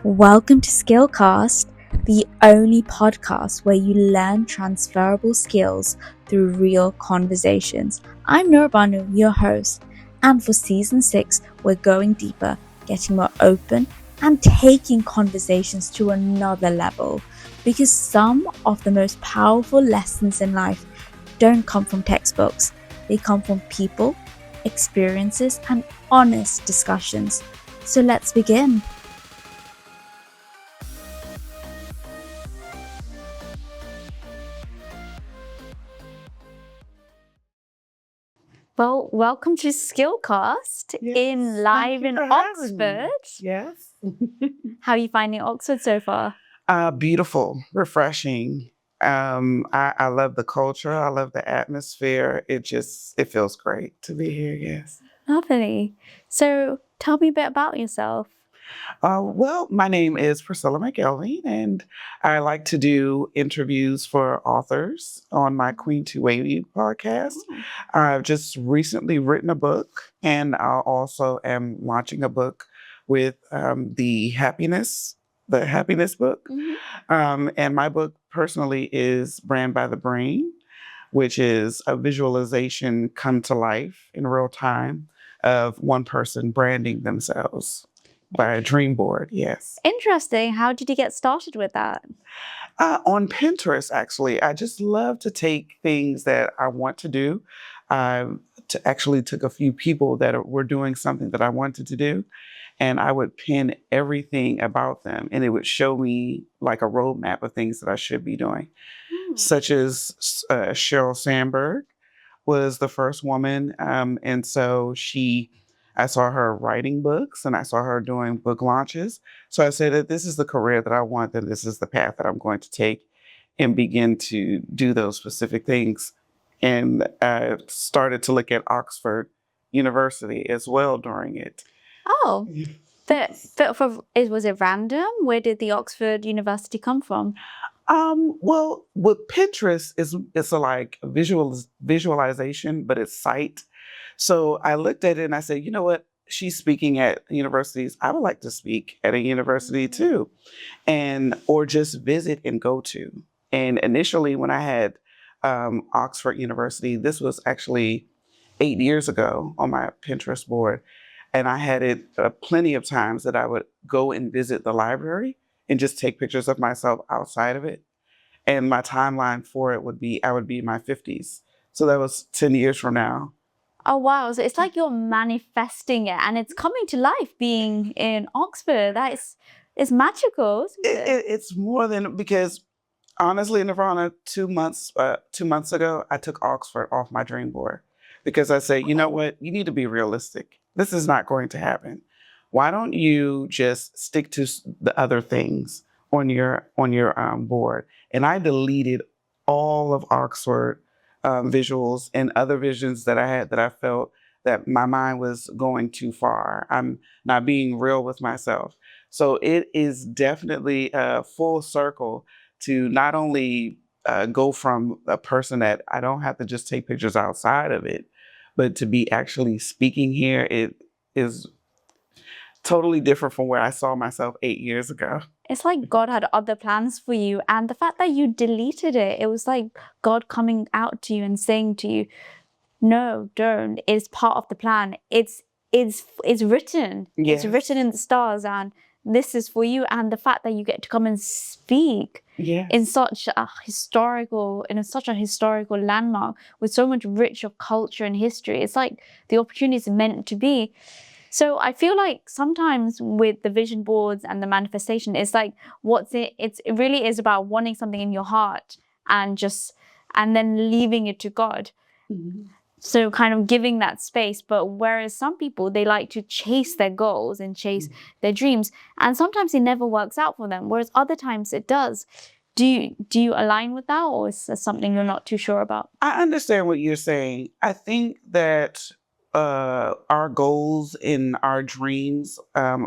Welcome to SkillCast, the only podcast where you learn transferable skills through real conversations. I'm Nurbanu, your host, and for season 6, we're going deeper, getting more open, and taking conversations to another level. Because some of the most powerful lessons in life don't come from textbooks, they come from people, experiences, and honest discussions. So let's begin. Well, welcome to SkillCast in live in Oxford. Yes. How are you finding Oxford so far? Beautiful, refreshing. I love the culture. I love the atmosphere. It feels great to be here. Yes. Lovely. So tell me a bit about yourself. Well, my name is Priscilla McElveen, and I like to do interviews for authors on my Queen to Wavy podcast. I've just recently written a book, and I also am launching a book with the Happiness book. And my book personally is Brand by the Brain, which is a visualization come to life in real time of one person branding themselves by a dream board. Yes. Interesting. How did you get started with that? On Pinterest, actually. I just love to take things that I want to do. Actually took a few people that were doing something that I wanted to do, and I would pin everything about them, and it would show me like a roadmap of things that I should be doing, such as Sheryl Sandberg was the first woman. And so I saw her writing books and I saw her doing book launches. So I said that this is the career that I want, that this is the path that I'm going to take and begin to do those specific things. And I started to look at Oxford University as well during it. Oh, was it random? Where did the Oxford University come from? Well, with Pinterest, it's a like visualization, but it's sight. So I looked at it and I said, you know what? She's speaking at universities. I would like to speak at a university too, or just visit and go to. And initially, when I had Oxford University, this was actually 8 years ago on my Pinterest board. And I had it plenty of times that I would go and visit the library and just take pictures of myself outside of it. And my timeline for it would be, I would be in my 50s. So that was 10 years from now. Oh, wow. So it's like you're manifesting it and it's coming to life being in Oxford. It's magical, isn't it? It's more than, because honestly, Nirvana, 2 months ago, I took Oxford off my dream board because I say, you know what? You need to be realistic. This is not going to happen. Why don't you just stick to the other things on your board? And I deleted all of Oxford visuals and other visions that I had that I felt that my mind was going too far. I'm not being real with myself. So it is definitely a full circle to not only go from a person that I don't have to just take pictures outside of it, but to be actually speaking here. It is totally different from where I saw myself 8 years ago. It's like God had other plans for you. And the fact that you deleted it, it was like God coming out to you and saying to you, no, don't. It's part of the plan. It's written. Yes. It's written in the stars, and this is for you. And the fact that you get to come and speak in such a historical landmark with so much rich of culture and history. It's like the opportunity is meant to be. So I feel like sometimes with the vision boards and the manifestation, it's like it really is about wanting something in your heart and then leaving it to God. Mm-hmm. So kind of giving that space. But whereas some people, they like to chase their goals and chase their dreams, and sometimes it never works out for them, whereas other times it does. Do you align with that, or is that something you're not too sure about? I understand what you're saying. I think that our goals and our dreams,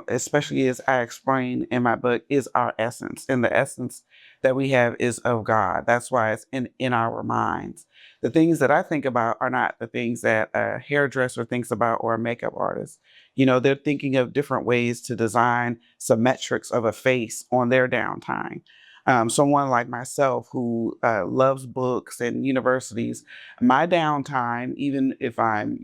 especially as I explain in my book, is our essence. And the essence that we have is of God. That's why it's in our minds. The things that I think about are not the things that a hairdresser thinks about or a makeup artist. They're thinking of different ways to design symmetrics of a face on their downtime. Someone like myself who loves books and universities, my downtime, even if I'm,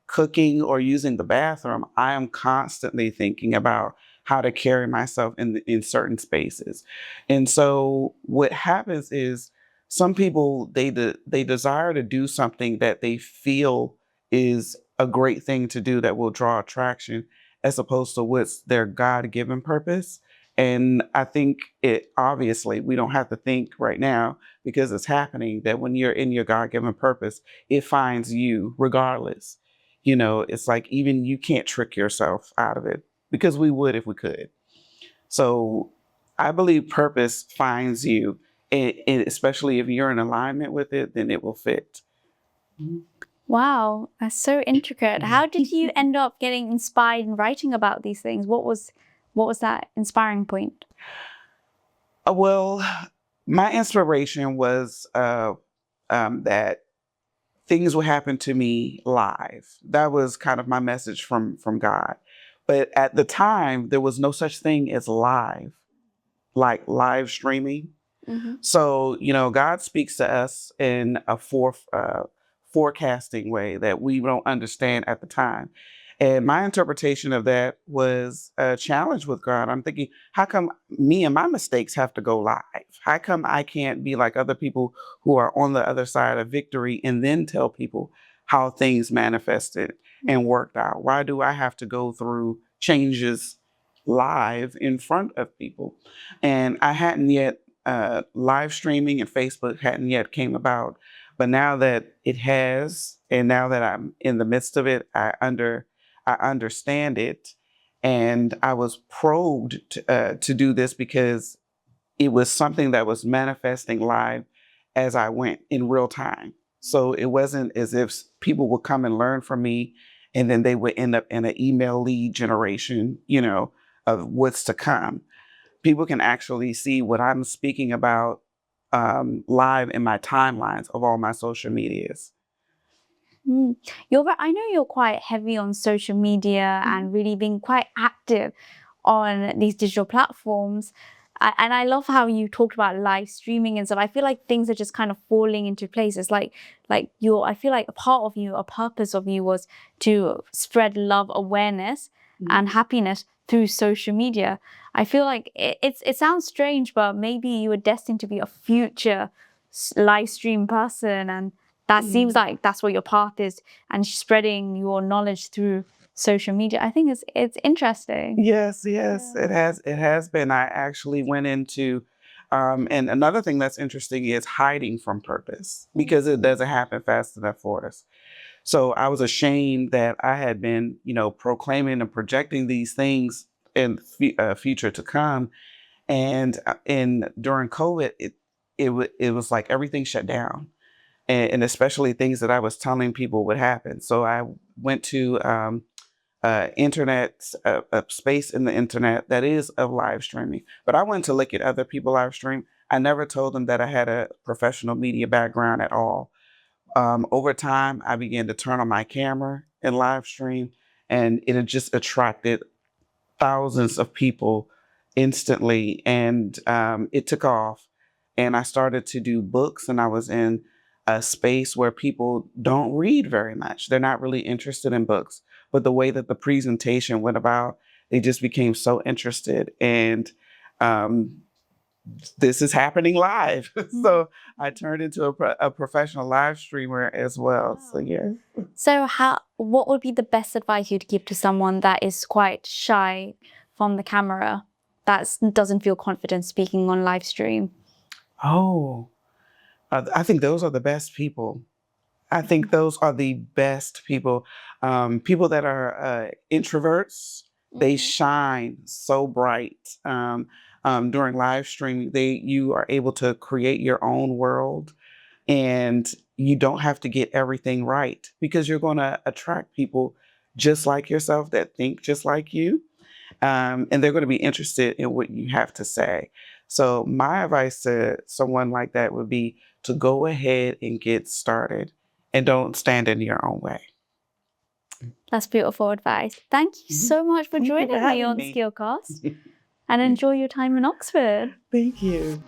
cooking or using the bathroom, I am constantly thinking about how to carry myself in certain spaces. And so what happens is some people they desire to do something that they feel is a great thing to do that will draw attraction as opposed to what's their God-given purpose. And I think it obviously we don't have to think right now because it's happening that when you're in your God-given purpose, it finds you regardless. It's like even you can't trick yourself out of it because we would if we could. So I believe purpose finds you, and especially if you're in alignment with it, then it will fit. Wow, that's so intricate. How did you end up getting inspired in writing about these things? What was that inspiring point? Well, my inspiration was that things will happen to me live. That was kind of my message from God. But at the time, there was no such thing as live, like live streaming. Mm-hmm. So, God speaks to us in a forecasting way that we don't understand at the time. And my interpretation of that was a challenge with God. I'm thinking, how come me and my mistakes have to go live? How come I can't be like other people who are on the other side of victory and then tell people how things manifested and worked out? Why do I have to go through changes live in front of people? And I hadn't yet live streaming and Facebook hadn't yet came about, but now that it has, and now that I'm in the midst of it, I understand it, and I was probed to do this because it was something that was manifesting live as I went in real time. So it wasn't as if people would come and learn from me, and then they would end up in an email lead generation, of what's to come. People can actually see what I'm speaking about live in my timelines of all my social medias. I know you're quite heavy on social media and really being quite active on these digital platforms. And I love how you talked about live streaming and stuff. I feel like things are just kind of falling into place. It's like I feel like a part of you, a purpose of you was to spread love, awareness, and happiness through social media. I feel like it sounds strange, but maybe you were destined to be a future live stream person, and that seems like that's what your path is, and spreading your knowledge through social media. I think it's interesting. Yes, it has been. I actually went into, and another thing that's interesting is hiding from purpose because it doesn't happen fast enough for us. So I was ashamed that I had been, proclaiming and projecting these things in future to come, and during COVID, it was like everything shut down. And especially things that I was telling people would happen. So I went to internet, a space in the internet that is of live streaming. But I went to look at other people live stream. I never told them that I had a professional media background at all. Over time, I began to turn on my camera and live stream, and it had just attracted thousands of people instantly, and it took off. And I started to do books, and I was in a space where people don't read very much. They're not really interested in books, but the way that the presentation went about, they just became so interested. And this is happening live. So I turned into a professional live streamer as well. So yeah. So what would be the best advice you'd give to someone that is quite shy from the camera, that doesn't feel confident speaking on live stream? Oh, I think those are the best people. I think those are the best people. People that are introverts, they shine so bright. During live streaming, you are able to create your own world, and You don't have to get everything right, because you're going to attract people just like yourself that think just like you. And they're going to be interested in what you have to say. So my advice to someone like that would be to go ahead and get started and don't stand in your own way. That's beautiful advice. Thank you so much for Thank you for joining me having on me. SkillCast, and enjoy your time in Oxford. Thank you.